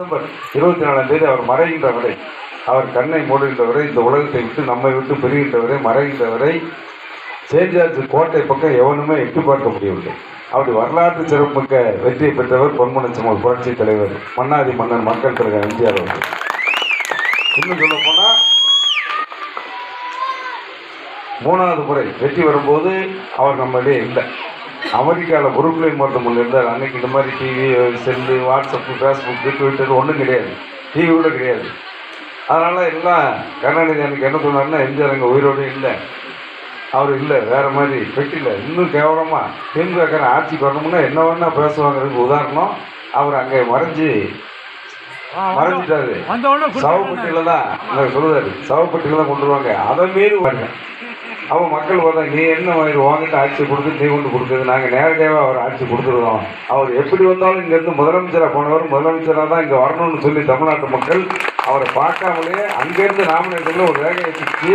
December 24ஆம் தேதி அவர் மறைகின்ற வரை, அவர் கண்ணை மூடுகின்ற வரை, இந்த உலகத்தை விட்டு நம்மை விட்டு பிரிகின்ற வரை, மறைகின்ற வரை சேஞ்சார்ஜ் கோட்டை பக்கம் எவனுமே எட்டு பார்க்க முடியவில்லை. அப்படி வரலாற்று சிறப்புமிக்க வெற்றியை பெற்றவர் பொன்மனச்செம்மல் புரட்சி தலைவர் மன்னாதி மன்னன் மக்கள் தலைவர் எம்ஜிஆர் அவர்கள். இன்னும் சொல்ல போனா 3வது முறை வெற்றி வரும்போது அவர் நம்மளே இல்லை. அமெரிக்காவில் புருக்லின் மருத்துவமனையில் இருந்தார். அன்னைக்கு இந்த மாதிரி TV, cell, WhatsApp, Facebook, Twitter ஒன்றும் கிடையாது, டிவி கூட கிடையாது. அதனால் எல்லாம் கருணாநிதி அன்றைக்கி என்ன சொன்னார்னா, எம்ஜிஆர் அங்கே உயிரோடு இல்லை, அவர் இல்லை, வேறு மாதிரி பெட்டியில் இன்னும் கேவலமாக திமுக ஆட்சிக்கு வரணும்னா என்ன வேணா பேசுவாங்கிறதுக்கு உதாரணம் அவர் அங்கே மறைஞ்சிட்டாரு. சவப்பட்டியில் தான் சொல்லுவார், சவப்பட்டியில் தான் கொண்டு வருவாங்க. அதை மீறி வாங்க அவன் மக்கள் பார்த்தா, நீ என்ன வாங்கிட்டு ஆட்சி கொடுத்து நீ கொண்டு கொடுக்குறது, நாங்கள் நேரடியாக அவர் ஆட்சி கொடுத்துருவோம். அவர் எப்படி வந்தாலும் இங்கேருந்து முதலமைச்சராக போனவர் முதலமைச்சராக தான் இங்கே வரணும்னு சொல்லி தமிழ்நாட்டு மக்கள் அவரை பார்க்காமலே அங்கேருந்து நாமினேஷனில் ஒரு ரேகையை பிடிச்சி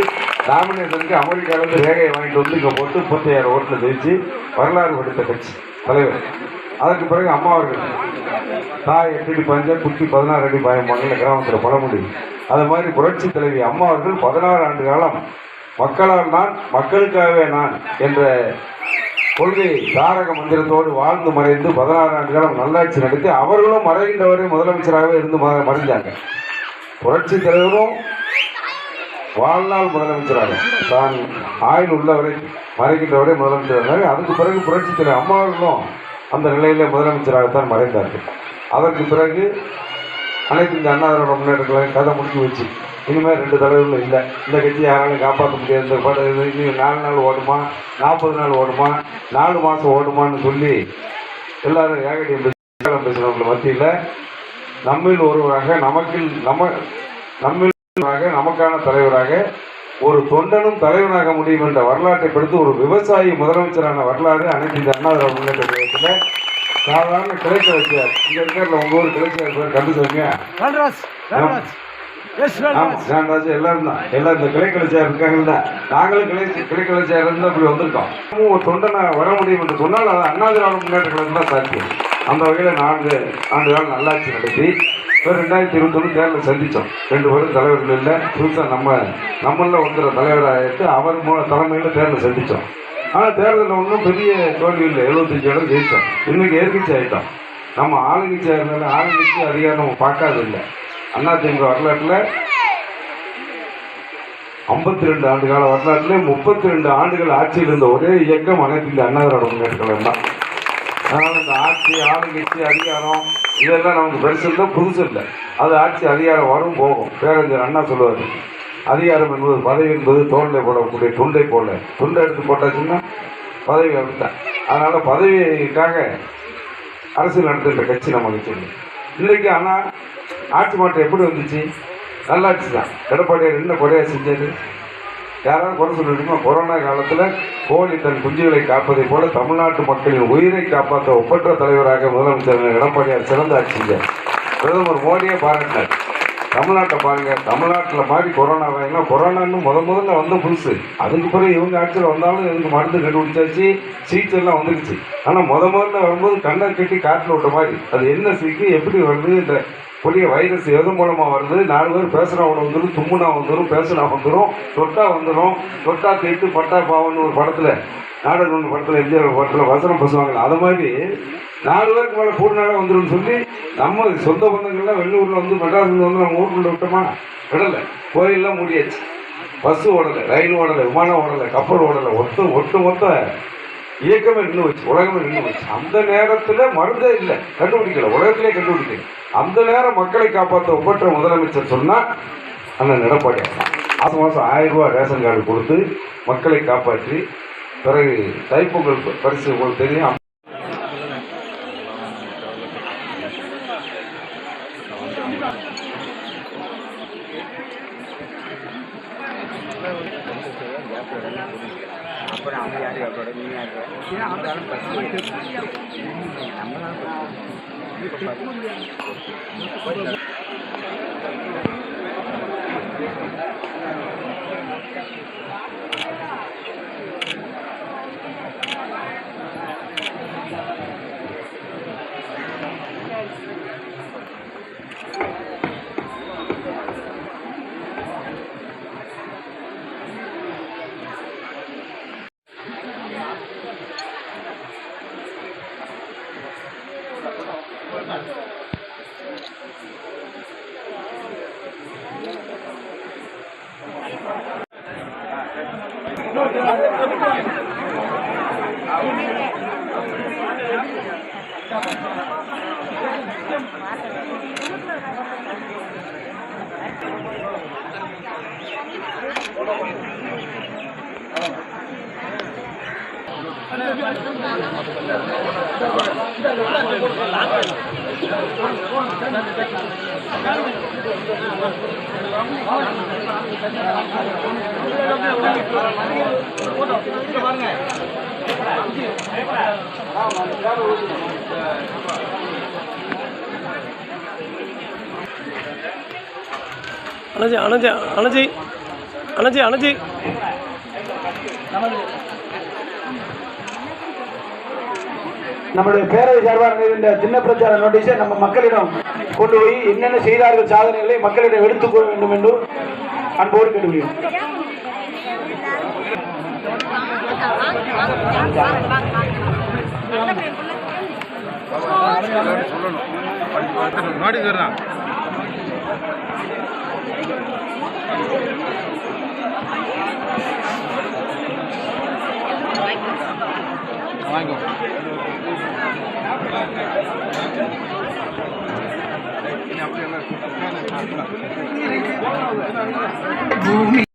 நாமினேஷனுக்கு அமெரிக்காவிலேருந்து ரேகையை வாங்கிட்டு வந்து இங்கே போட்டு 36 ஓட்டில் ஜெயிச்சு வரலாறு படித்த கட்சி தலைவர். அதற்கு பிறகு அம்மா அவர்கள் தாய் 8 அடி பஞ்ச குட்டி 16 அடி பாயம்பாங்கல்ல கிராமத்தில் பழமொழி, அது மாதிரி புரட்சி தலைவி அம்மா அவர்கள் 16 ஆண்டு காலம் மக்களால் நான் மக்களுக்காகவே நான் என்ற கொள்கை தாரக மந்திரத்தோடு வாழ்ந்து மறைந்து 16 ஆண்டு காலம் நல்லாட்சி நடத்தி அவர்களும் மறைகின்றவரை முதலமைச்சராகவே இருந்து மறைஞ்சாங்க. புரட்சி தலைவரும் வாழ்நாள் முதலமைச்சராக தான் ஆயுள் உள்ளவரை மறைகின்றவரை முதலமைச்சராக. அதுக்கு பிறகு புரட்சி தலைவர் அம்மா அவர்களும் அந்த நிலையிலே முதலமைச்சராகத்தான் மறைந்தார்கள். அதற்கு பிறகு அனைத்து இந்த அண்ணாதிராவிட முன்னேற்றங்களை கதை முடிச்சு வச்சு இனிமேல் 2 தலைவர்களும் இல்லை, இந்த கட்சி யாராலும் காப்பாற்ற முடியாது, இந்த படம் இன்னும் 4 நாள் ஓடுமா, 40 நாள் ஓடுமா, 4 மாதம் ஓடுமான்னு சொல்லி எல்லாரும் ஏகடியம் பேசுகிறவங்க மத்தியில் நம்மில் ஒருவராக நமக்கான தலைவராக ஒரு தொண்டனும் தலைவனாக முடியும் என்ற வரலாற்றை படித்து ஒரு விவசாயி முதலமைச்சரான வரலாறு அனைத்து இந்த அண்ணாதிராவிட முன்னேற்ற கழகத்தில் சாதாரண கிளைக்கலைச்சியார். இங்கே இருக்கிற உங்கள் ஊர் கிளைச்சியார் பேர் கண்டுசாமியா எல்லாரும் தான், எல்லாம் இந்த கிளைக்கலைச்சியார் இருக்காங்கல்ல, நாங்களும் கிளைக்கலைச்சியார் இருந்து அப்படி வந்திருக்கோம். ஒரு தொண்டனை வர முடியும் என்று சொன்னால் அது அண்ணாதிராவிட முன்னேற்ற கழகம் தான் சாத்தியம். அந்த வகையில் 4 ஆண்டு காலம் நல்லாட்சி நடத்தி 2021 தேர்தலை சந்தித்தோம். 2 பேரும் தலைவர்கள் இல்லை, புதுசாக நம்மளில் ஒருத்தர தலைவராகிட்டு அவர் தலைமையில் தேர்தலை சந்தித்தோம். ஆனால் தேர்தலில் ஒன்றும் பெரிய தோல்வி இல்லை, 75 இடம் ஜெயித்தோம். இன்றைக்கி எதிர்கட்சி ஆகிட்டோம். நம்ம ஆளுங்கட்சியாக இருந்தாலும் ஆளுங்கட்சி அதிகாரம் நம்ம பார்க்காது இல்லை. அதிமுக வரலாற்றில் 52 ஆண்டு கால வரலாற்றில் 32 ஆண்டுகள் ஆட்சியில் இருந்த ஒரே இயக்கம் அனைத்து இந்த அண்ணாதிராவிட முன்னேற்ற கழகம் தான். அதனால் இந்த ஆட்சி, ஆளுங்கட்சி, அதிகாரம் இதெல்லாம் நமக்கு பெருசு இல்லை, புதுசு இல்லை. அது ஆட்சி அதிகாரம் வரும் போகும். பேரறிஞர் அண்ணா சொல்லுவார், அதிகாரம் என்பது பதவி என்பது தோளில் போடக்கூடிய துண்டை போல, துண்டை எடுத்து போட்டாச்சுன்னா பதவி அப்படித்தான். அதனால் பதவிக்காக அரசியல் நடத்துகின்ற கட்சி நம்ம கட்சி. இன்றைக்கி ஆனால் ஆட்சி மாற்றம் எப்படி வந்துச்சு? நல்லாட்சி தான். எடப்பாடியார் என்ன குறையா செஞ்சாரு? யாராவது குறை சொல்லிட்டுமா? கொரோனா காலத்தில் கோழி தன் குஞ்சுகளை காப்பதை போல தமிழ்நாட்டு மக்களின் உயிரை காப்பாற்ற ஒப்பற்ற தலைவராக முதலமைச்சர் எடப்பாடியார் சிறந்த ஆட்சி செஞ்சார். பிரதமர் மோடியே பாராட்டினார். தமிழ்நாட்டை பாருங்கள், தமிழ்நாட்டில் மாதிரி கொரோனா வாங்கினா கொரோனான்னு முதல்ல வந்த புதுசு. அதுக்கு பிறகு இவங்க ஆட்சியில் வந்தாலும் இதுக்கு மருந்து கண்டுபிடிச்சாச்சு, சிகிச்சைலாம் வந்துடுச்சு. ஆனால் முதல்ல வரும்போது கண்ணை கட்டி காட்டில் விட்ட மாதிரி அது என்ன சிக்கி எப்படி வருது, இந்த புதிய வைரஸ் எது மூலமாக வருது, 4 பேர் பேசுகிறவங்க வந்துடும், தும்முனா வந்துடும், பேசுனா வந்துடும், தொட்டா வந்துடும், தொட்டா கேட்டு பட்டா பாவன்னு ஒரு படத்தில் நாடகம் ஒன்று படத்தில் எம்ஜிஆர் படத்தில் வசனம் பேசுவாங்க. அது மாதிரி 4 பேருக்கு மேலே கூடுனாலே வந்துடும் சொல்லி நம்ம சொந்த பந்தங்கள்லாம் வெளியூரில் வந்து மெட்ராஸில் வந்து நம்ம ஊருக்குள்ள விட்டோமா? விடலை. கோயிலெலாம் மூடியாச்சு, பஸ்ஸு ஓடலை, ரயில் ஓடலை, விமானம் ஓடலை, கப்பல் ஓடலை, ஒட்டு மொத்த இயக்கமே நின்று வச்சு, உலகமே நின்று வச்சு. அந்த நேரத்தில் மருந்தே இல்லை, கண்டுபிடிக்கல, உலகத்திலே கண்டுபிடிக்கல. அந்த நேரம் மக்களை காப்பாற்ற ஒப்பற்ற முதலமைச்சர் சொன்னால் அண்ணன் எடப்பாடியார். மாதம் 1000 ரூபா ரேஷன் கார்டு கொடுத்து மக்களை காப்பாற்றி பிறகு தைப்பொங்கல் பரிசு உங்களுக்கு தெரியும். அப்புறம் அவங்க யார் அப்போட நீ யார் அவங்களாலும் நம்மளாலும் அனஜி நம்முடைய பேரவை சார்பாக இந்த சின்ன பிரச்சார நோட்டீஸை நம்ம மக்களிடம் கொண்டு போய் என்னென்ன செய்தார்கள் சாதனைகளை மக்களிடம் எடுத்துக்கொள்ள வேண்டும் என்று அன்போடு கேட்டுக்கொள்கிறேன். பூமி